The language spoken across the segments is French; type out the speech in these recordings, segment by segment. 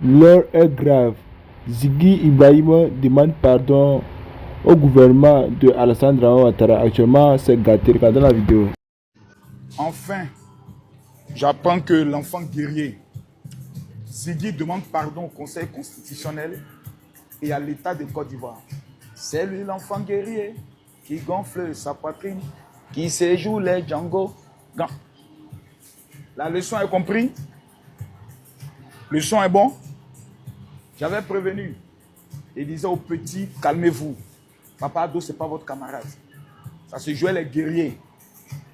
L'heure est grave. Ziggy Ibrahima demande pardon au gouvernement de Alassane Ouattara. Actuellement, c'est gâté. Regardez la vidéo. Enfin, j'apprends que l'enfant guerrier, Ziggy, demande pardon au Conseil constitutionnel et à l'État de Côte d'Ivoire. C'est lui l'enfant guerrier qui gonfle sa poitrine, qui séjoue les Django. La leçon est comprise? Le son est bon? J'avais prévenu et disais aux petits, calmez-vous. Papa Ado, ce n'est pas votre camarade. Ça se jouait les guerriers.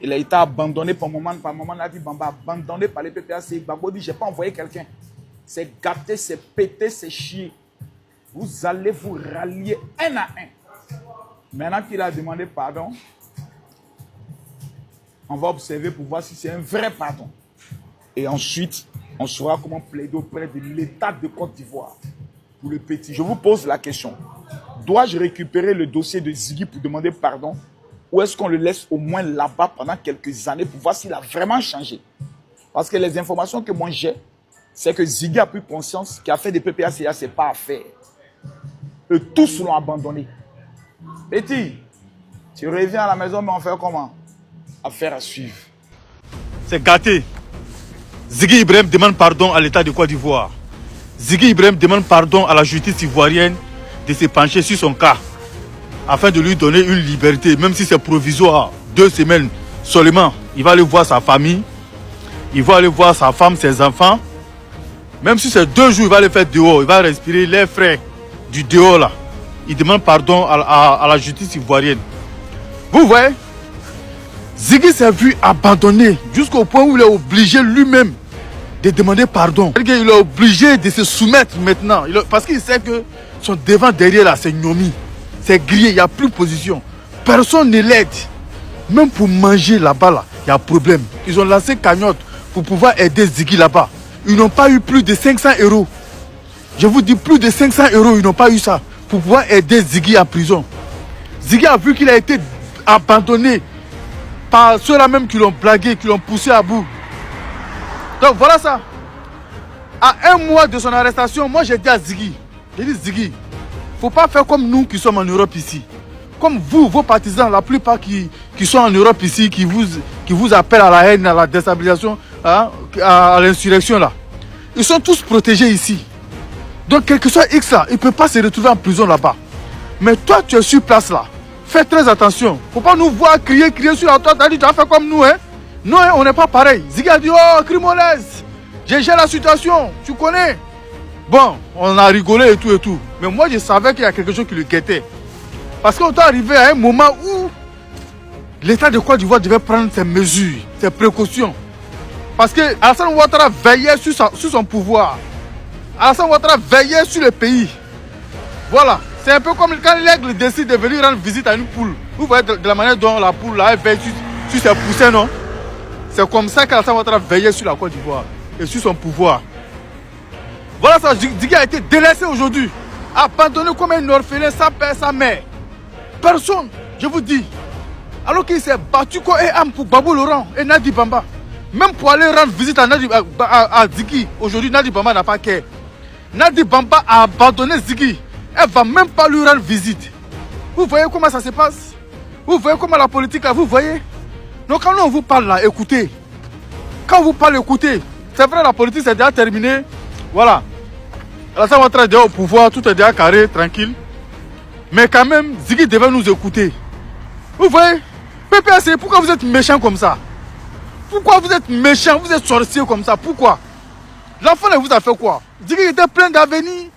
Il a été abandonné par moment, Nadi Bamba, abandonné par les PPAC. Babo dit, je n'ai pas envoyé quelqu'un. C'est gâté, c'est pété, c'est chier. Vous allez vous rallier un à un. Maintenant qu'il a demandé pardon, on va observer pour voir si c'est un vrai pardon. Et ensuite, on saura comment plaider auprès de l'État de Côte d'Ivoire pour le petit. Je vous pose la question. Dois-je récupérer le dossier de Ziggy pour demander pardon? Ou est-ce qu'on le laisse au moins là-bas pendant quelques années pour voir s'il a vraiment changé? Parce que les informations que moi j'ai, c'est que Ziggy a pris conscience qu'il a fait des PPACA, ce n'est pas à faire. Eux tous l'ont abandonné. Petit, tu reviens à la maison, mais on fait comment? Affaire à suivre. C'est gâté. Ziggy Ibrahim demande pardon à l'État de Côte d'Ivoire. Ziggy Ibrahim demande pardon à la justice ivoirienne de se pencher sur son cas afin de lui donner une liberté, même si c'est provisoire, 2 semaines seulement. Il va aller voir sa famille, il va aller voir sa femme, ses enfants. Même si c'est 2 jours, il va les faire dehors, il va respirer l'air frais du dehors là. Il demande pardon à la justice ivoirienne. Vous voyez, Ziggy s'est vu abandonné jusqu'au point où il est obligé lui-même de demander pardon. Il est obligé de se soumettre maintenant. Parce qu'il sait que son devant derrière là, c'est Nyomi. C'est grillé, il n'y a plus de position. Personne ne l'aide. Même pour manger là-bas, là, il y a un problème. Ils ont lancé cagnotte pour pouvoir aider Ziggy là-bas. Ils n'ont pas eu plus de 500 €. Je vous dis plus de 500 €, ils n'ont pas eu ça pour pouvoir aider Ziggy en prison. Ziggy a vu qu'il a été abandonné par ceux-là même qui l'ont blagué, qui l'ont poussé à bout. Donc voilà ça. À 1 mois de son arrestation, moi j'ai dit à Ziggy, Ziggy, il ne faut pas faire comme nous qui sommes en Europe ici. Comme vous, vos partisans, la plupart qui sont en Europe ici, qui vous appellent à la haine, à la déstabilisation, hein, à l'insurrection là. Ils sont tous protégés ici. Donc quel que soit X là, il ne peut pas se retrouver en prison là-bas. Mais toi, tu es sur place là. Fais très attention. Il ne faut pas nous voir crier sur la toile. Tu as dit, tu vas faire comme nous, hein. Non, hein, on n'est pas pareil. Ziggy a dit, oh, Crimolaise, j'ai géré la situation, tu connais. Bon, on a rigolé et tout. Mais moi, je savais qu'il y a quelque chose qui le guettait. Parce qu'on est arrivé à un moment où l'État de Côte d'Ivoire devait prendre ses mesures, ses précautions. Parce que Alassane Ouattara veillait sur son pouvoir. Alassane Ouattara veillait sur le pays. Voilà. C'est un peu comme quand l'aigle décide de venir rendre visite à une poule. Vous voyez de la manière dont la poule là, elle veille sur ses poussins, non? C'est comme ça qu'Alassane Ouattara veillait sur la Côte d'Ivoire et sur son pouvoir. Voilà ça, Ziggy a été délaissé aujourd'hui. Abandonné comme un orphelin sans père, sans mère. Personne, je vous dis. Alors qu'il s'est battu comme un âme pour Babou Laurent et Nadi Bamba. Même pour aller rendre visite à Ziggy, aujourd'hui Nadi Bamba n'a pas qu'à. Nadi Bamba a abandonné Ziggy. Elle ne va même pas lui rendre visite. Vous voyez comment ça se passe? Vous voyez comment la politique là, vous voyez? Donc quand on vous parle là, écoutez. Quand on vous parle, écoutez. C'est vrai, la politique c'est déjà terminé. Voilà. Alassane Ouattara est déjà au pouvoir, tout est déjà carré, tranquille. Mais quand même, Ziggy devait nous écouter. Vous voyez? PPAC, pourquoi vous êtes méchant comme ça? Pourquoi vous êtes méchant? Vous êtes sorcier comme ça? Pourquoi? L'enfant vous a fait quoi? Ziggy était plein d'avenir.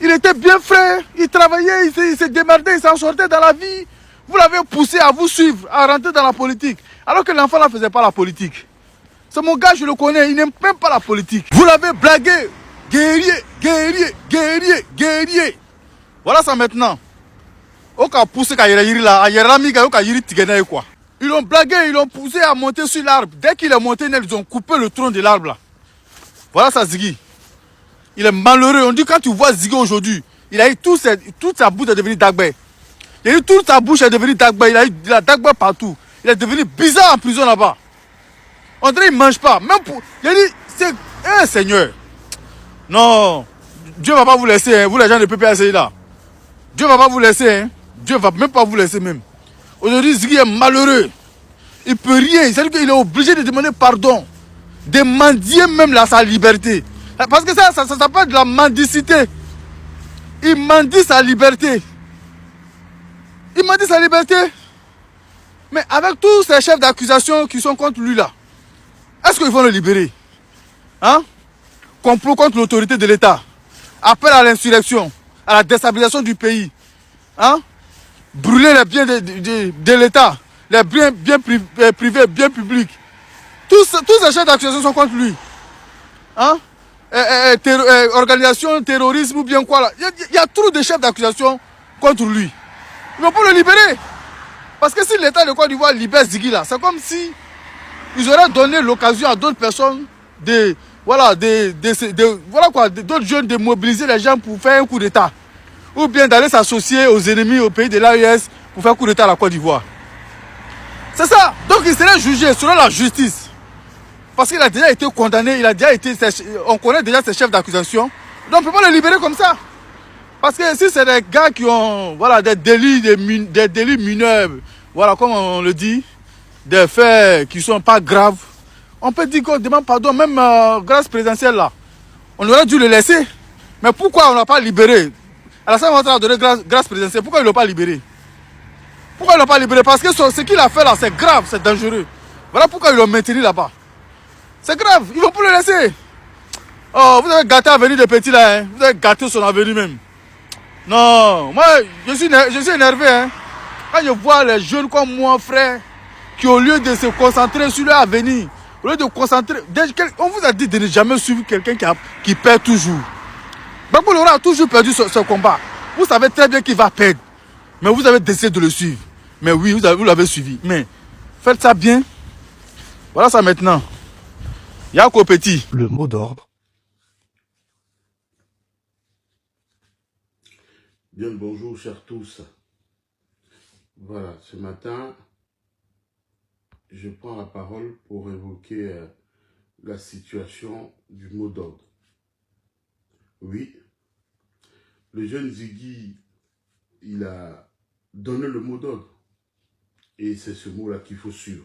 Il était bien frais, il travaillait, il se démerdait, il s'en sortait dans la vie. Vous l'avez poussé à vous suivre, à rentrer dans la politique. Alors que l'enfant ne faisait pas la politique. C'est mon gars, je le connais, il n'aime même pas la politique. Vous l'avez blagué. Guerrier. Voilà ça maintenant. Ils l'ont blagué, ils l'ont poussé à monter sur l'arbre. Dès qu'il est monté, ils ont coupé le tronc de l'arbre là. Voilà ça Ziggy. Il est malheureux. On dit quand tu vois Ziggy aujourd'hui, il a eu toute sa bouche est devenue Dagbé. Il a eu toute sa bouche est devenue Dagbé. Il a eu de la Dagbé partout. Il est devenu bizarre en prison là-bas. On dirait qu'il ne mange pas. Même pour. Il a dit, c'est un Seigneur. Non. Dieu va pas vous laisser, hein, vous les gens de PPACI là. Dieu va pas vous laisser, hein. Dieu va même pas vous laisser même. Aujourd'hui, Ziggy est malheureux. Il peut rien. C'est-à-dire qu'il est obligé de demander pardon. De mendier même là, sa liberté. Parce que ça s'appelle de la mendicité. Il mendie sa liberté. Il mendie sa liberté. Mais avec tous ces chefs d'accusation qui sont contre lui là, est-ce qu'ils vont le libérer? Hein? Complot contre l'autorité de l'État. Appel à l'insurrection, à la déstabilisation du pays. Hein? Brûler les biens de l'État, les biens privés, biens publics. Tous ces chefs d'accusation sont contre lui. Hein? Organisation, terrorisme ou bien quoi là. Il y a trop de chefs d'accusation contre lui. Ils ne vont pas le libérer. Parce que si l'État de Côte d'Ivoire libère Ziggy là, c'est comme si ils auraient donné l'occasion à d'autres personnes d'autres jeunes de mobiliser les gens pour faire un coup d'État. Ou bien d'aller s'associer aux ennemis au pays de l'AES pour faire un coup d'État à la Côte d'Ivoire. C'est ça. Donc il serait jugé selon la justice. Parce qu'il a déjà été condamné, on connaît déjà ses chefs d'accusation. Donc on ne peut pas le libérer comme ça. Parce que si c'est des gars qui ont des délits mineurs, comme on le dit, des faits qui ne sont pas graves, on peut dire qu'on demande pardon, même grâce présidentielle là. On aurait dû le laisser. Mais pourquoi on n'a pas libéré? Alassane Ouattara a donné grâce présidentielle. Pourquoi il ne l'a pas libéré? Pourquoi il ne l'a pas libéré? Parce que ce qu'il a fait là, c'est grave, c'est dangereux. Voilà pourquoi ils l'ont maintenu là-bas. C'est grave, ils ne vont pas le laisser. Oh, vous avez gâté l'avenir de Petit là, hein. Vous avez gâté son avenir même. Non, moi, je suis énervé. Hein. Quand je vois les jeunes comme moi, frère, qui au lieu de se concentrer sur leur avenir, au lieu de concentrer... On vous a dit de ne jamais suivre quelqu'un qui perd toujours. Gbagbo Loro a toujours perdu ce combat. Vous savez très bien qu'il va perdre. Mais vous avez décidé de le suivre. Mais oui, vous l'avez suivi. Mais faites ça bien. Voilà ça maintenant. Yako Petit. Le mot d'ordre. Bien le bonjour, chers tous. Voilà, ce matin, je prends la parole pour évoquer la situation du mot d'ordre. Oui, le jeune Ziggy, il a donné le mot d'ordre. Et c'est ce mot-là qu'il faut suivre.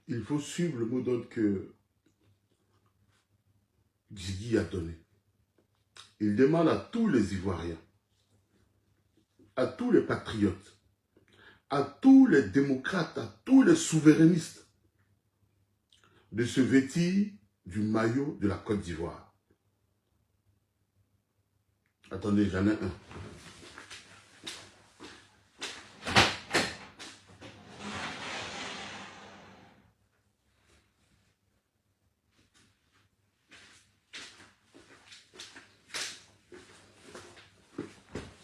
Il faut suivre le mot d'ordre que Ziggy a donné. Il demande à tous les Ivoiriens, à tous les patriotes, à tous les démocrates, à tous les souverainistes, de se vêtir du maillot de la Côte d'Ivoire. Attendez, j'en ai un.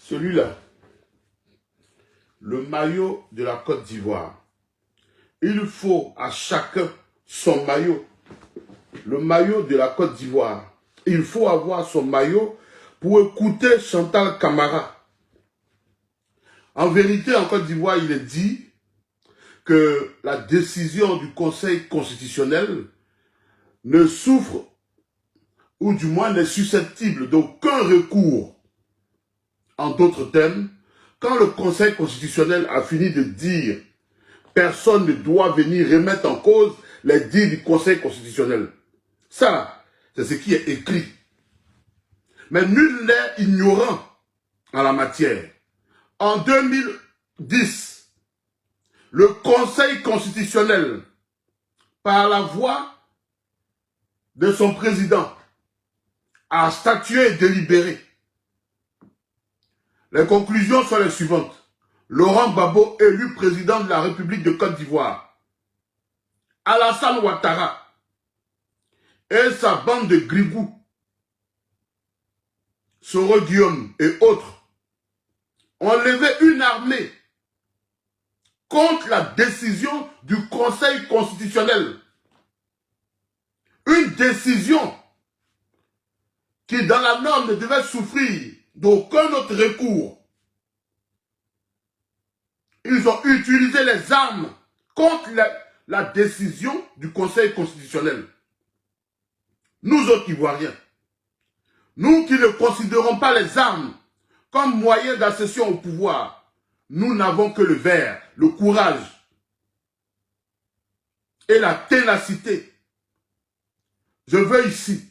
Celui-là, le maillot de la Côte d'Ivoire. Il faut à chacun son maillot. Le maillot de la Côte d'Ivoire. Il faut avoir son maillot pour écouter Chantal Camara. En vérité, en Côte d'Ivoire, il est dit que la décision du Conseil constitutionnel ne souffre, ou du moins n'est susceptible d'aucun recours. En d'autres termes, quand le Conseil constitutionnel a fini de dire « personne ne doit venir remettre en cause les dits du Conseil constitutionnel », ça, c'est ce qui est écrit. Mais nul n'est ignorant en la matière. En 2010, le Conseil constitutionnel, par la voix de son président, a statué et délibéré. Les conclusions sont les suivantes. Laurent Gbagbo, élu président de la République de Côte d'Ivoire. Alassane Ouattara et sa bande de grigous, Soro Guillaume et autres, ont levé une armée contre la décision du Conseil constitutionnel. Une décision qui, dans la norme, ne devait souffrir d'aucun autre recours. Ils ont utilisé les armes contre la décision du Conseil constitutionnel. Nous autres Ivoiriens, Nous qui ne considérons pas les armes comme moyen d'accession au pouvoir, nous n'avons que le verbe, le courage et la ténacité. Je veux ici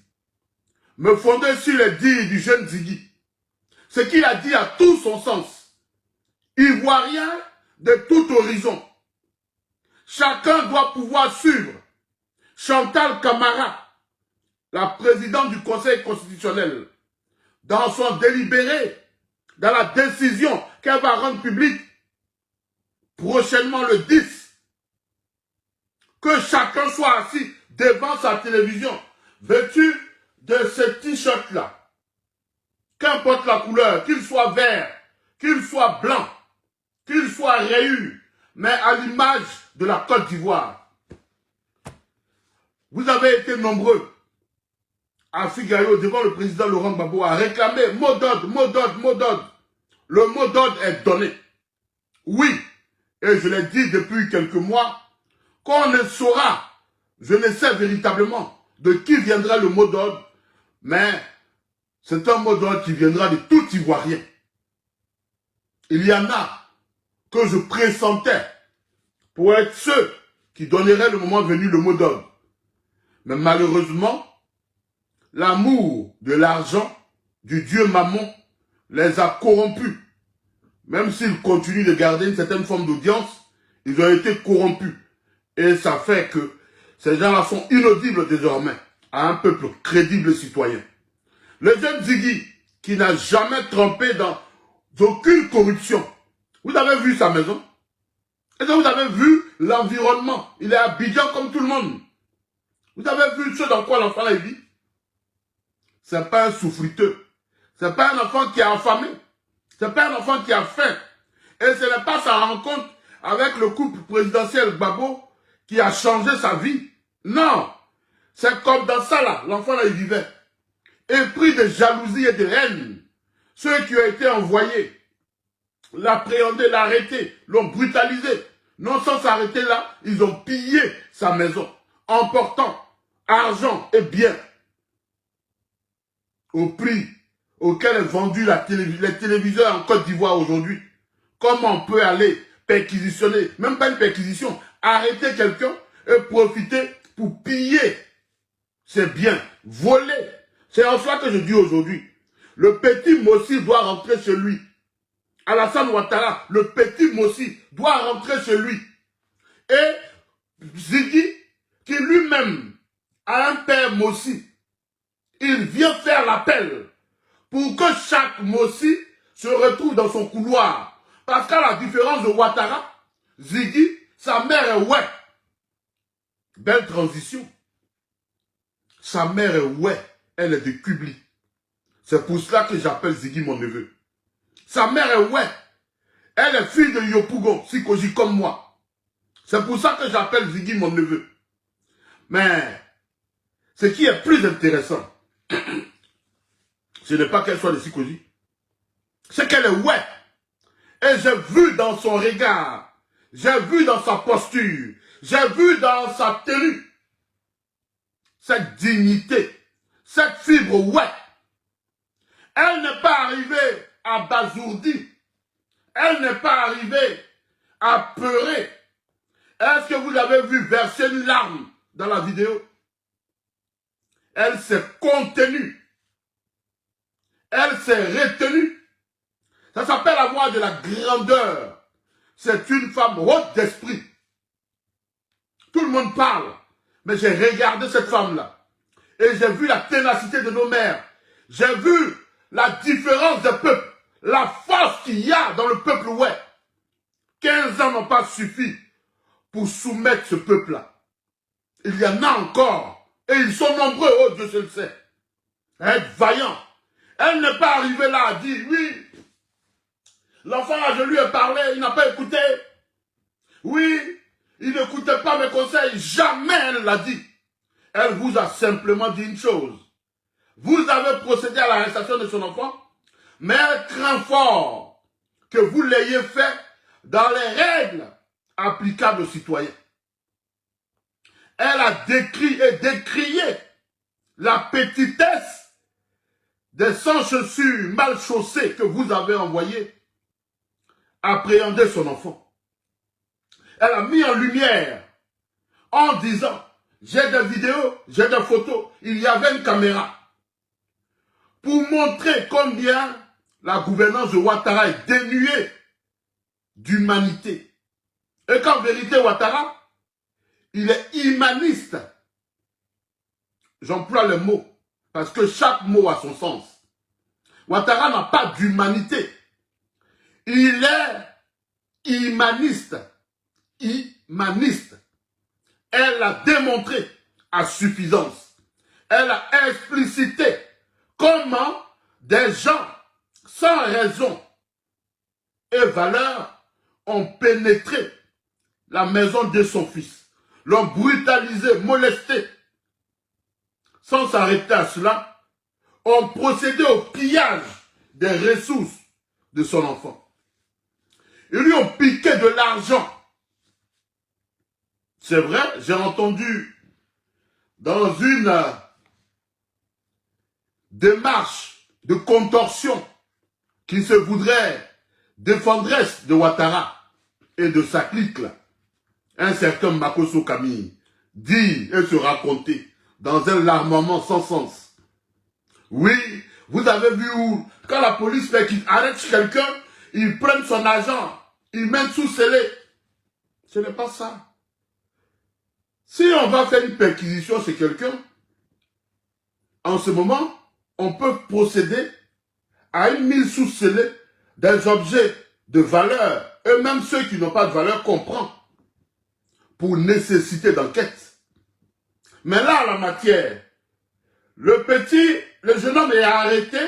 me fonder sur les dires du jeune Ziggy. Ce qu'il a dit a tout son sens. Ivoirien de tout horizon. Chacun doit pouvoir suivre Chantal Camara, la présidente du Conseil constitutionnel, dans son délibéré, dans la décision qu'elle va rendre publique prochainement le 10. Que chacun soit assis devant sa télévision, vêtu de ce t-shirt-là. Qu'importe la couleur, qu'il soit vert, qu'il soit blanc, qu'il soit rayure, mais à l'image de la Côte d'Ivoire. Vous avez été nombreux à Figaro devant le président Laurent Gbagbo à réclamer mot d'ordre, mot d'ordre, mot d'ordre. Le mot d'ordre est donné. Oui, et je l'ai dit depuis quelques mois, qu'on ne saura, je ne sais véritablement de qui viendra le mot d'ordre, mais c'est un mot d'ordre qui viendra de tout Ivoirien. Il y en a que je pressentais pour être ceux qui donneraient le moment venu le mot d'ordre. Mais malheureusement, l'amour de l'argent, du dieu Mammon, les a corrompus. Même s'ils continuent de garder une certaine forme d'audience, ils ont été corrompus. Et ça fait que ces gens-là sont inaudibles désormais à un peuple crédible citoyen. Le jeune Ziggy, qui n'a jamais trempé dans aucune corruption, vous avez vu sa maison? Est-ce que vous avez vu l'environnement? Il est à Abidjan comme tout le monde. Vous avez vu ce dans quoi l'enfant là vit? C'est pas un souffriteux. C'est pas un enfant qui a affamé. C'est pas un enfant qui a faim. Et ce n'est pas sa rencontre avec le couple présidentiel Gbagbo qui a changé sa vie. Non. C'est comme dans ça là, l'enfant là il vivait. Épris de jalousie et de haine. Ceux qui ont été envoyés, l'appréhender, l'arrêter, l'ont brutalisé. Non sans s'arrêter là, ils ont pillé sa maison, emportant argent et biens au prix auquel est vendu les téléviseurs en Côte d'Ivoire aujourd'hui. Comment on peut aller perquisitionner, même pas une perquisition, arrêter quelqu'un et profiter pour piller ses biens, voler. C'est en cela que je dis aujourd'hui, le petit Mossi doit rentrer chez lui. Alassane Ouattara, le petit Mossi, doit rentrer chez lui. Et Ziggy, qui lui-même a un père Mossi, il vient faire l'appel pour que chaque Mossi se retrouve dans son couloir. Parce qu'à la différence de Ouattara, Ziggy, sa mère est ouais. Belle transition. Sa mère est ouais. Elle est de Kubli. C'est pour cela que j'appelle Ziggy mon neveu. Sa mère est ouais. Elle est fille de Yopougon, Sikoji comme moi. C'est pour ça que j'appelle Ziggy mon neveu. Mais ce qui est plus intéressant, ce n'est pas qu'elle soit de Sikoji. C'est qu'elle est ouais. Et j'ai vu dans son regard, j'ai vu dans sa posture, j'ai vu dans sa tenue, cette dignité, cette fibre ouais. Elle n'est pas arrivée abasourdie. Elle n'est pas arrivée apeurée. Est-ce que vous avez vu verser une larme dans la vidéo? Elle s'est contenue. Elle s'est retenue. Ça s'appelle avoir de la grandeur. C'est une femme haute d'esprit. Tout le monde parle. Mais j'ai regardé cette femme-là. Et j'ai vu la ténacité de nos mères. J'ai vu la différence des peuples. La force qu'il y a dans le peuple ouais. 15 ans n'ont pas suffi pour soumettre ce peuple-là. Il y en a encore. Et ils sont nombreux. Oh Dieu, je le sais. Être vaillant. Elle n'est pas arrivée là à dire, oui, l'enfant là, je lui ai parlé, il n'a pas écouté. Oui, il n'écoutait pas mes conseils. Jamais elle l'a dit. Elle vous a simplement dit une chose. Vous avez procédé à l'arrestation de son enfant, mais elle craint fort que vous l'ayez fait dans les règles applicables aux citoyens. Elle a décrit et décrié la petitesse des sans-chaussures mal chaussées que vous avez envoyées appréhender son enfant. Elle a mis en lumière en disant, j'ai des vidéos, j'ai des photos, il y avait une caméra pour montrer combien la gouvernance de Ouattara est dénuée d'humanité. Et qu'en vérité, Ouattara, il est humaniste. J'emploie le mot, parce que chaque mot a son sens. Ouattara n'a pas d'humanité. Il est humaniste. Humaniste. Elle a démontré à suffisance. Elle a explicité comment des gens sans raison et valeur ont pénétré la maison de son fils, l'ont brutalisé, molesté. Sans s'arrêter à cela, ont procédé au pillage des ressources de son enfant. Ils lui ont piqué de l'argent. C'est vrai, j'ai entendu dans une démarche de contorsion qui se voudrait défendresse de Ouattara et de sa clique, là, un certain Makosso Camille dit et se raconter dans un larmoiement sans sens. Oui, vous avez vu où, quand la police fait qu'il arrête quelqu'un, ils prennent son argent, ils mettent sous scellé. Ce n'est pas ça. Si on va faire une perquisition chez quelqu'un, en ce moment, on peut procéder à une mise sous scellé des objets de valeur, et même ceux qui n'ont pas de valeur qu'on prend, pour nécessité d'enquête. Mais là, la matière, le jeune homme est arrêté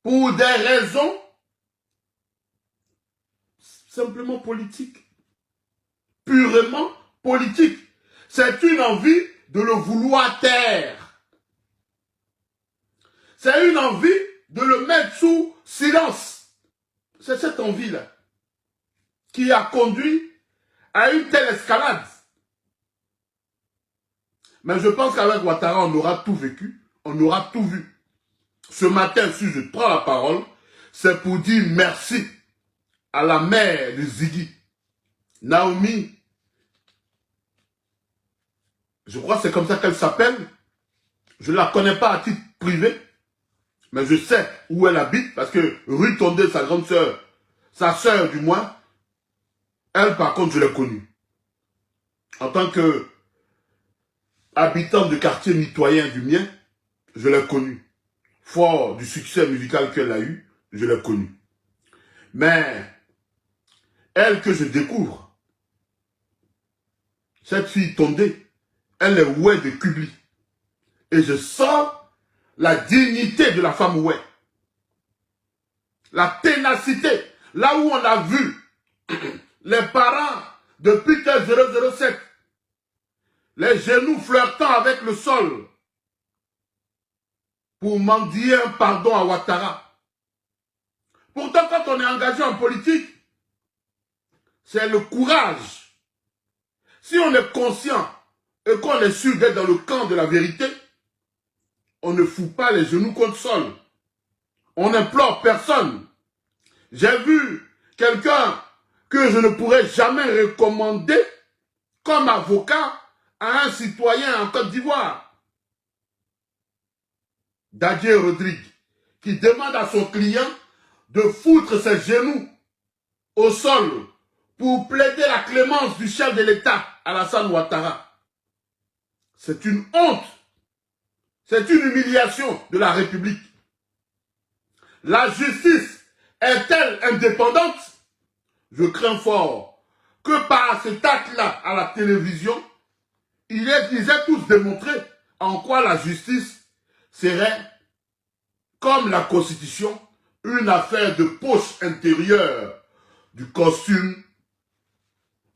pour des raisons simplement politiques, purement politiques. C'est une envie de le vouloir taire. C'est une envie de le mettre sous silence. C'est cette envie-là qui a conduit à une telle escalade. Mais je pense qu'avec Ouattara, on aura tout vécu, on aura tout vu. Ce matin, si je prends la parole, c'est pour dire merci à la mère de Ziggy, Naomi. Je crois que c'est comme ça qu'elle s'appelle. Je ne la connais pas à titre privé, mais je sais où elle habite, parce que Rue Tondé, sa grande sœur, sa sœur du moins, elle par contre je l'ai connue. En tant que habitant de quartier mitoyen du mien, je l'ai connue. Fort du succès musical qu'elle a eu, je l'ai connue. Mais elle que je découvre, cette fille Tondé, elle est ouée de Kubli. Et je sens la dignité de la femme ouée. La ténacité. Là où on a vu les parents de Peter 007, les genoux flirtant avec le sol pour mendier un pardon à Ouattara. Pourtant, quand on est engagé en politique, c'est le courage. Si on est conscient et qu'on est sûr d'être dans le camp de la vérité, on ne fout pas les genoux contre le sol. On n'implore personne. J'ai vu quelqu'un que je ne pourrais jamais recommander comme avocat à un citoyen en Côte d'Ivoire. Dadier Rodrigue, qui demande à son client de foutre ses genoux au sol pour plaider la clémence du chef de l'État, Alassane Ouattara. C'est une honte. C'est une humiliation de la République. La justice est-elle indépendante? Je crains fort que par cet acte-là à la télévision, ils aient tous démontré en quoi la justice serait, comme la Constitution, une affaire de poche intérieure du costume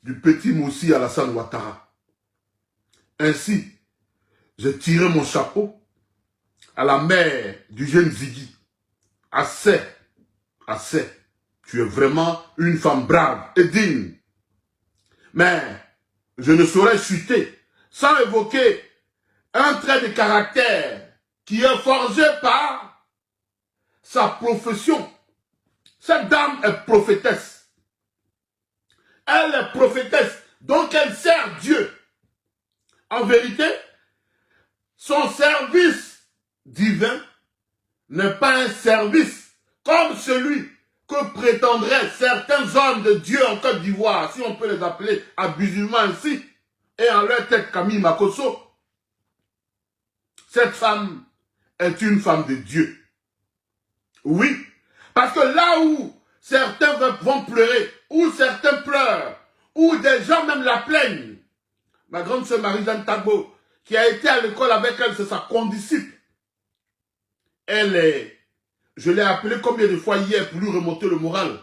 du petit Moussi Alassane Ouattara. Ainsi, j'ai tiré mon chapeau à la mère du jeune Ziggy. Assez, assez. Tu es vraiment une femme brave et digne. Mais je ne saurais chuter sans évoquer un trait de caractère qui est forgé par sa profession. Cette dame est prophétesse. Elle est prophétesse, donc elle sert Dieu. En vérité, son service divin n'est pas un service comme celui que prétendraient certains hommes de Dieu en Côte d'Ivoire, si on peut les appeler abusivement ainsi, et en leur tête Camille Makosso. Cette femme est une femme de Dieu. Oui, parce que là où certains vont pleurer, où certains pleurent, où des gens même la plaignent, ma grande sœur Marie-Jeanne Tagbo, qui a été à l'école avec elle, c'est sa condisciple. Elle est, je l'ai appelée combien de fois hier pour lui remonter le moral.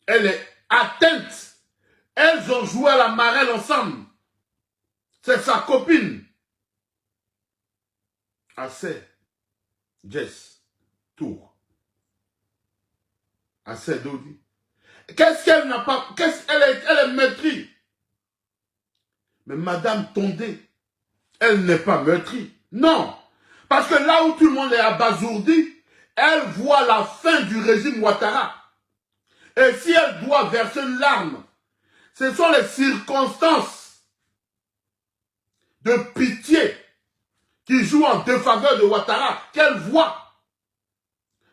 Elle est atteinte. Elles ont joué à la marelle ensemble. C'est sa copine. Assez. Jess. Tour. Assez Dodi. Qu'est-ce qu'elle n'a pas... Elle est meurtrie. Mais Madame Tondé, elle n'est pas meurtrie. Non. Parce que là où tout le monde est abasourdi, elle voit la fin du régime Ouattara. Et si elle doit verser une larme, ce sont les circonstances de pitié qui jouent en défaveur de Ouattara qu'elle voit.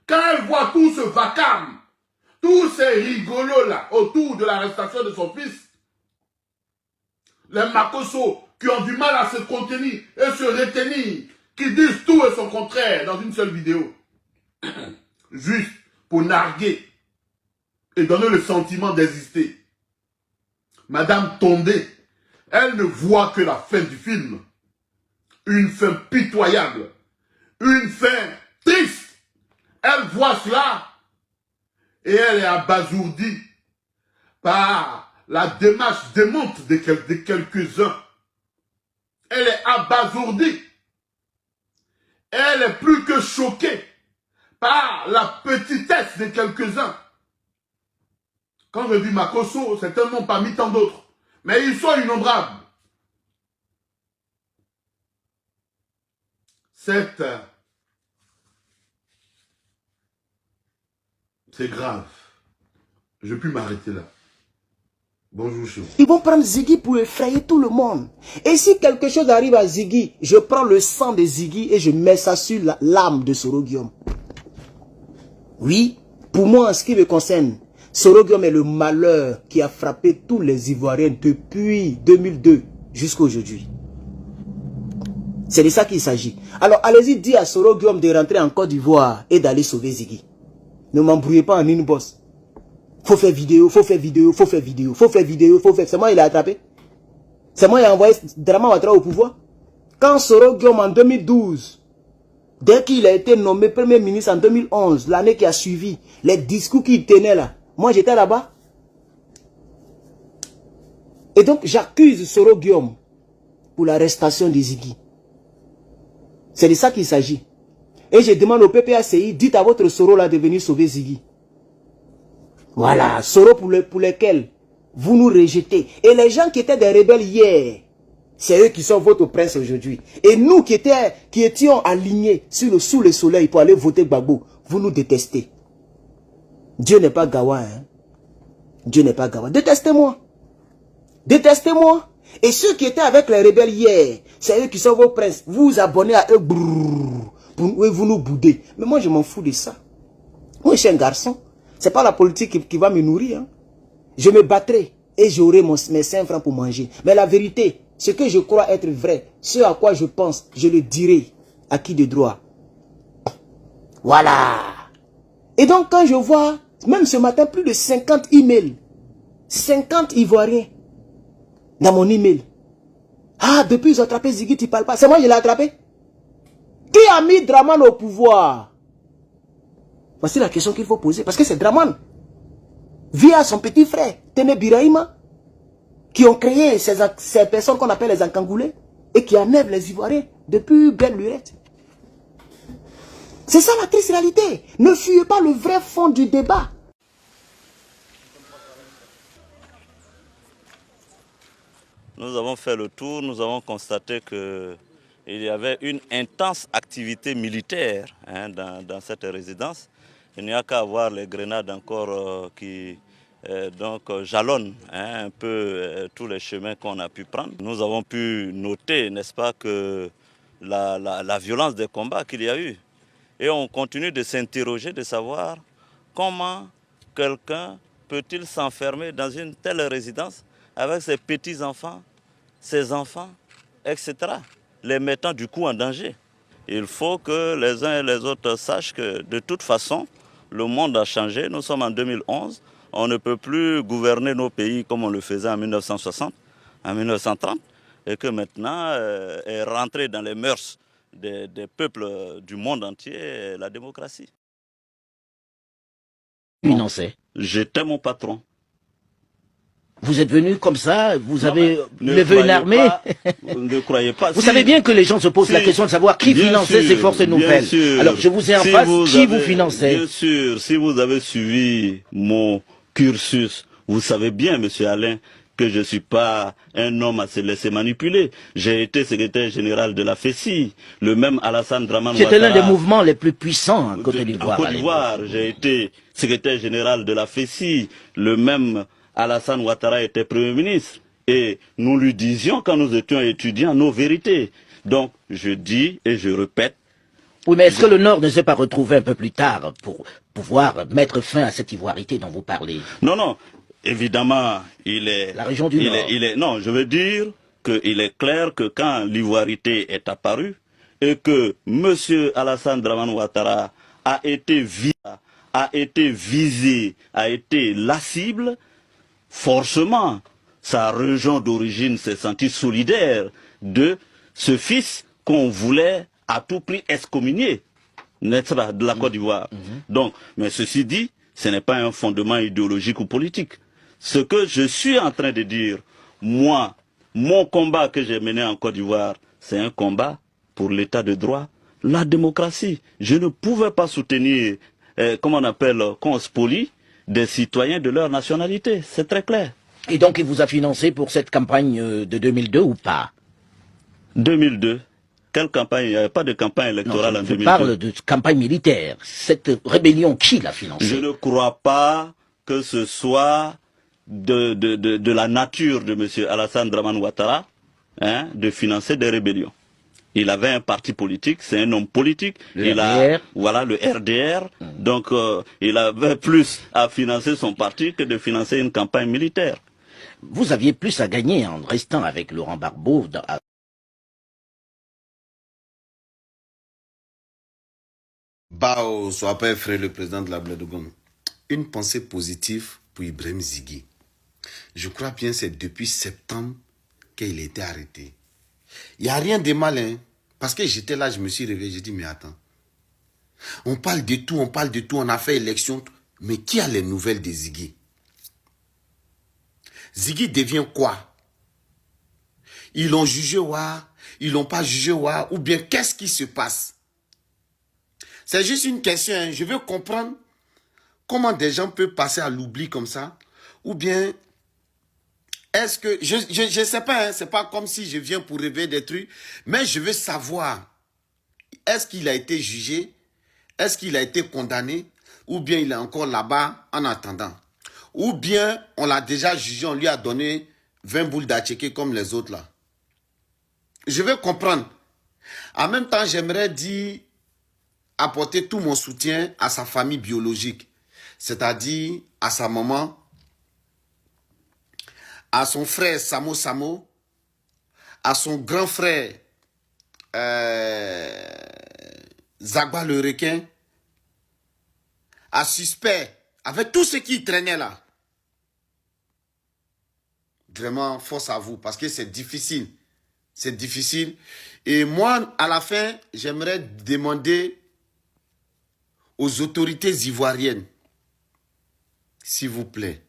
Quand elle voit tout ce vacarme, tous ces rigolos là autour de l'arrestation de son fils, les Makosso qui ont du mal à se contenir et se retenir, qui disent tout et son contraire dans une seule vidéo, juste pour narguer et donner le sentiment d'exister. Madame Tondé, elle ne voit que la fin du film. Une fin pitoyable. Une fin triste. Elle voit cela et elle est abasourdie par la démarche démonte de quelques-uns. Elle est abasourdie. Elle est plus que choquée par la petitesse de quelques-uns. Quand je dis Makosso, c'est un nom parmi tant d'autres. Mais ils sont innombrables. C'est grave. Je peux m'arrêter là. Bonjour chez vous. Ils vont prendre Ziggy pour effrayer tout le monde. Et si quelque chose arrive à Ziggy, je prends le sang de Ziggy et je mets ça sur l'âme de Soro Guillaume. Oui, pour moi, en ce qui me concerne, Soro Guillaume est le malheur qui a frappé tous les Ivoiriens depuis 2002 jusqu'à aujourd'hui. C'est de ça qu'il s'agit. Alors, allez-y dire à Soro Guillaume de rentrer en Côte d'Ivoire et d'aller sauver Ziggy. Ne m'embrouillez pas en une bosse. Faut faire vidéo, faut faire vidéo, faut faire vidéo, faut faire vidéo, faut faire... C'est moi il a attrapé. C'est moi il a envoyé Draman Ouattara au pouvoir. Quand Soro Guillaume en 2012, dès qu'il a été nommé Premier ministre en 2011, l'année qui a suivi, les discours qu'il tenait là, moi j'étais là-bas. Et donc j'accuse Soro Guillaume pour l'arrestation de Ziggy. C'est de ça qu'il s'agit. Et je demande au PPACI, dites à votre Soro là de venir sauver Ziggy. Voilà, Soro pour lesquels vous nous rejetez. Et les gens qui étaient des rebelles hier, c'est eux qui sont votre prince aujourd'hui. Et nous qui étions alignés sous le soleil pour aller voter Gbagbo, vous nous détestez. Dieu n'est pas gawa, hein. Dieu n'est pas gawa. Détestez-moi. Détestez-moi. Et ceux qui étaient avec les rebelles hier, c'est eux qui sont vos princes. Vous vous abonnez à eux, brrr, vous nous boudez. Mais moi je m'en fous de ça. Moi je suis un garçon. C'est pas la politique qui va me nourrir. Hein. Je me battrai et j'aurai mes 5 francs pour manger. Mais la vérité, ce que je crois être vrai, ce à quoi je pense, je le dirai à qui de droit. Voilà. Et donc quand je vois, même ce matin, plus de 50 emails, 50 Ivoiriens dans mon email. Ah, depuis ils ont attrapé Ziggy, tu parles pas. C'est moi qui l'ai attrapé. Qui a mis Draman au pouvoir? Voici la question qu'il faut poser. Parce que c'est Draman, via son petit frère, Tene Biraïma, qui ont créé ces personnes qu'on appelle les Encangoulés et qui enlèvent les Ivoiriens depuis belle lurette. C'est ça la triste réalité. Ne fuyez pas le vrai fond du débat. Nous avons fait le tour, nous avons constaté que il y avait une intense activité militaire hein, dans cette résidence. Il n'y a qu'à voir les grenades encore qui jalonnent hein, un peu tous les chemins qu'on a pu prendre. Nous avons pu noter, n'est-ce pas, que la violence des combats qu'il y a eu. Et on continue de s'interroger, de savoir comment quelqu'un peut-il s'enfermer dans une telle résidence avec ses petits-enfants, ses enfants, etc., les mettant du coup en danger. Il faut que les uns et les autres sachent que de toute façon, le monde a changé. Nous sommes en 2011. On ne peut plus gouverner nos pays comme on le faisait en 1960, en 1930, et que maintenant est rentrée dans les mœurs des peuples du monde entier la démocratie. Financé. J'étais mon patron. Vous êtes venu comme ça, vous Non, avez ne levé une armée. Ne croyez pas. Vous savez bien que les gens se posent la question de savoir qui finançait ces forces nouvelles. Alors je vous ai en face, qui vous finançait? Bien sûr, si vous avez suivi mon cursus, vous savez bien, monsieur Alain, que je ne suis pas un homme à se laisser manipuler. J'ai été secrétaire général de la FECI, le même Alassane Dramane Ouattara. C'était l'un des mouvements les plus puissants en Côte d'Ivoire. En Côte d'Ivoire, j'ai été secrétaire général de la FECI, le même Alassane Ouattara était Premier ministre. Et nous lui disions, quand nous étions étudiants, nos vérités. Donc, je dis et je répète. Oui, mais est-ce que le Nord ne s'est pas retrouvé un peu plus tard pour pouvoir mettre fin à cette ivoirité dont vous parlez? Non, non. Évidemment, il est... La région du Nord. Non, je veux dire qu'il est clair que quand l'ivoirité est apparue et que M. Alassane Dramane Ouattara a été visé, a été la cible, forcément, sa région d'origine s'est sentie solidaire de ce fils qu'on voulait à tout prix excommunier, n'est-ce pas, de la Côte d'Ivoire. Donc, mais ceci dit, ce n'est pas un fondement idéologique ou politique. Ce que je suis en train de dire, moi, mon combat que j'ai mené en Côte d'Ivoire, c'est un combat pour l'état de droit, la démocratie. Je ne pouvais pas soutenir, comment on appelle, qu'on spolie des citoyens de leur nationalité. C'est très clair. Et donc il vous a financé pour cette campagne de 2002 ou pas? 2002. Quelle campagne? Il n'y avait pas de campagne électorale en 2002. Je parle de campagne militaire. Cette rébellion, qui l'a financée? Je ne crois pas que ce soit de la nature de M. Alassane Dramane Ouattara hein, de financer des rébellions. Il avait un parti politique, c'est un homme politique. Le RDR. Voilà, le RDR. Donc, il avait plus à financer son parti que de financer une campagne militaire. Vous aviez plus à gagner en restant avec Laurent Gbagbo. Bao, soit pas frère le président de la Blédogon. Une pensée positive pour Ibrahim Ziggy. Je crois bien c'est depuis septembre qu'il a été arrêté. Il n'y a rien de mal, hein. Parce que j'étais là, je me suis réveillé, j'ai dit, mais attends. On parle de tout, on a fait élection. Mais qui a les nouvelles de Ziggy? Ziggy devient quoi? Ils l'ont jugé, ils l'ont pas jugé, ou bien qu'est-ce qui se passe? C'est juste une question, hein. Je veux comprendre comment des gens peuvent passer à l'oubli comme ça, ou bien... Est-ce que, je ne sais pas, hein, c'est pas comme si je viens pour rêver des trucs, mais je veux savoir, est-ce qu'il a été jugé, est-ce qu'il a été condamné, ou bien il est encore là-bas en attendant, ou bien on l'a déjà jugé, on lui a donné 20 boules d'atchéké comme les autres là. Je veux comprendre. En même temps, j'aimerais dire, apporter tout mon soutien à sa famille biologique, c'est-à-dire à sa maman, à son frère Samo Samo, à son grand frère Zagba le requin, à Suspect, avec tout ce qui traînait là. Vraiment, force à vous, parce que c'est difficile. C'est difficile. Et moi, à la fin, j'aimerais demander aux autorités ivoiriennes, s'il vous plaît,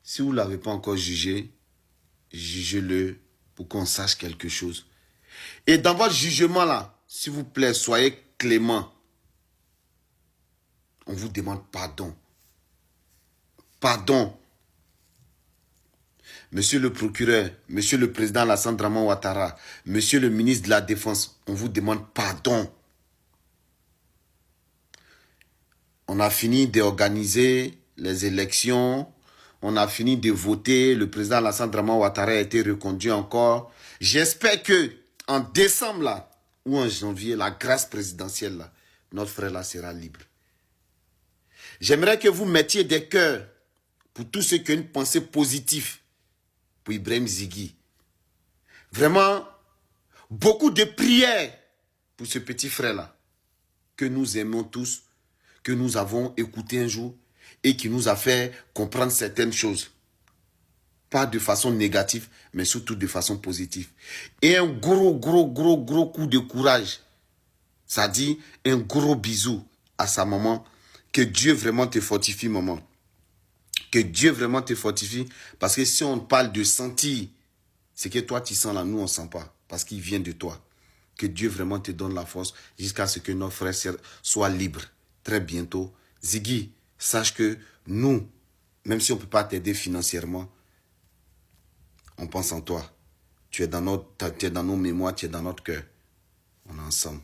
si vous ne l'avez pas encore jugé, jugez-le pour qu'on sache quelque chose. Et dans votre jugement là, s'il vous plaît, soyez clément. On vous demande pardon. Pardon. Monsieur le procureur, Monsieur le président Alassane Draman Ouattara, Monsieur le ministre de la Défense, on vous demande pardon. On a fini d'organiser les élections, on a fini de voter, le président Alassane Draman Ouattara a été reconduit encore. J'espère que en décembre là, ou en janvier, la grâce présidentielle là, notre frère là sera libre. J'aimerais que vous mettiez des cœurs pour tous ceux qui ont une pensée positive pour Ibrahim Zighi. Vraiment, beaucoup de prières pour ce petit frère-là, que nous aimons tous, que nous avons écouté un jour et qui nous a fait comprendre certaines choses. Pas de façon négative, mais surtout de façon positive. Et un gros coup de courage. Ça dit un gros bisou à sa maman. Que Dieu vraiment te fortifie, maman. Que Dieu vraiment te fortifie. Parce que si on parle de sentir, c'est que toi tu sens là, nous on ne sent pas. Parce qu'il vient de toi. Que Dieu vraiment te donne la force jusqu'à ce que nos frères soient libres. Très bientôt. Zighi, sache que nous, même si on ne peut pas t'aider financièrement, on pense en toi. Tu es dans nos mémoires, tu es dans notre cœur. On est ensemble.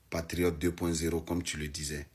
Patriote 2.0, comme tu le disais.